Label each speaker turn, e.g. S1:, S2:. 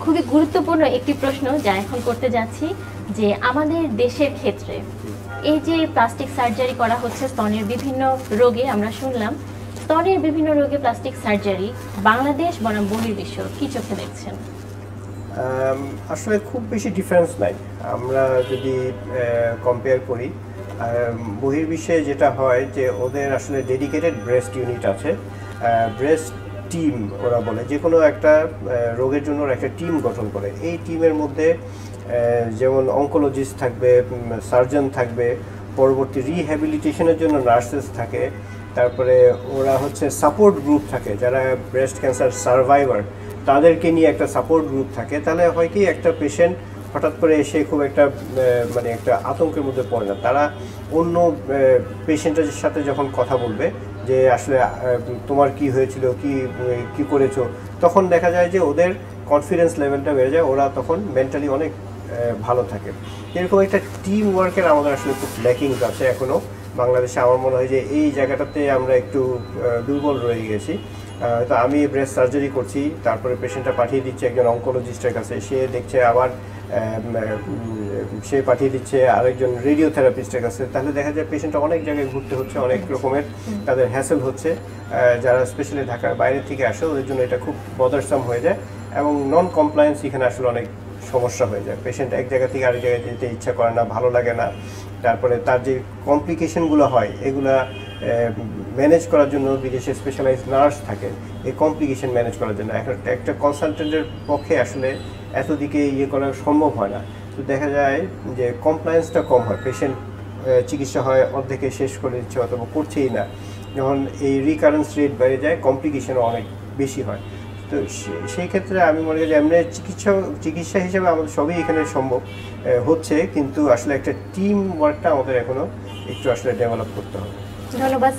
S1: খুবই গুরুত্বপূর্ণ একটি প্রশ্ন যা এখন করতে যাচ্ছি, যে আমাদের দেশের ক্ষেত্রে এই যে প্লাস্টিক সার্জারি করা হচ্ছে স্তনের বিভিন্ন রোগে, আমরা শুনলাম স্তনের বিভিন্ন রোগে প্লাস্টিক সার্জারি, বাংলাদেশ বনাম বহির্বিশ্ব কি চোখে দেখছেন?
S2: আসলে খুব বেশি ডিফারেন্স নাই। আমরা যদি কম্পেয়ার করি, বহির্বিশ্বে যেটা হয় যে ওদের আসলে ডেডিকেটেড ব্রেস্ট ইউনিট আছে, ব্রেস্ট টিম ওরা বলে, যে কোনো একটা রোগের জন্য ওরা একটা টিম গঠন করে। এই টিমের মধ্যে যেমন অঙ্কোলজিস্ট থাকবে, সার্জন থাকবে, পরবর্তী রিহ্যাবিলিটেশনের জন্য নার্সেস থাকে, তারপরে ওরা হচ্ছে সাপোর্ট গ্রুপ থাকে, যারা ব্রেস্ট ক্যান্সার সার্ভাইভার তাদেরকে নিয়ে একটা সাপোর্ট গ্রুপ থাকে। তাহলে হয় কি, একটা পেশেন্ট হঠাৎ করে এসে খুব একটা মানে একটা আতঙ্কের মধ্যে পড়ে না। তারা অন্য পেশেন্টের সাথে যখন কথা বলবে যে আসলে তোমার কি হয়েছিল, কি করেছো, তখন দেখা যায় যে ওদের কনফিডেন্স লেভেলটা বেড়ে যায়, ওরা তখন মেন্টালি অনেক ভালো থাকে। এরকম একটা টিম ওয়ার্কের আমাদের আসলে খুব ল্যাকিংস আছে এখনও বাংলাদেশে। আমার মনে হয় যে এই জায়গাটাতে আমরা একটু দুর্বল রয়ে গেছি। তো আমি ব্রেস্ট সার্জারি করছি, তারপরে পেশেন্টটা পাঠিয়ে দিচ্ছে একজন অঙ্কোলজিস্টের কাছে, সে দেখছে, আবার সে পাঠিয়ে দিচ্ছে আরেকজন রেডিওথেরাপিস্টের কাছে। তাহলে দেখা যায় পেশেন্টটা অনেক জায়গায় ঘুরতে হচ্ছে, অনেক রকমের তাদের হ্যাসেল হচ্ছে। যারা স্পেশালি ঢাকার বাইরে থেকে আসে ওদের জন্য এটা খুব বদারসাম হয়ে যায়, এবং নন কমপ্লায়েন্স এখানে আসলে অনেক সমস্যা হয়ে যায়। পেশেন্ট এক জায়গা থেকে আরেক জায়গায় যেতে ইচ্ছা করে না, ভালো লাগে না। তারপরে তার যে কমপ্লিকেশনগুলো হয় এগুলা ম্যানেজ করার জন্য বিদেশে স্পেশালাইজড নার্স থাকে এই কমপ্লিকেশন ম্যানেজ করার জন্য। একটা কনসালটেন্টের পক্ষে আসলে এত দিকে করা সম্ভব হয় না। তো দেখা যায় যে কমপ্লায়েন্সটা কম হয়, পেশেন্ট চিকিৎসা হয় অর্ধেকে শেষ করে দিচ্ছে অথবা করছেই না। যখন এই রিকারেন্স রেট বেড়ে যায়, কমপ্লিকেশনও অনেক বেশি হয়। তো সেই ক্ষেত্রে আমি মনে করি যে এমনি চিকিৎসা হিসেবে আমাদের সবই এখানে সম্ভব হচ্ছে, কিন্তু আসলে একটা টিম ওয়ার্কটা আমাদের এখনও একটু আসলে ডেভেলপ করতে হবে।
S1: ধন্যবাদ স্যার।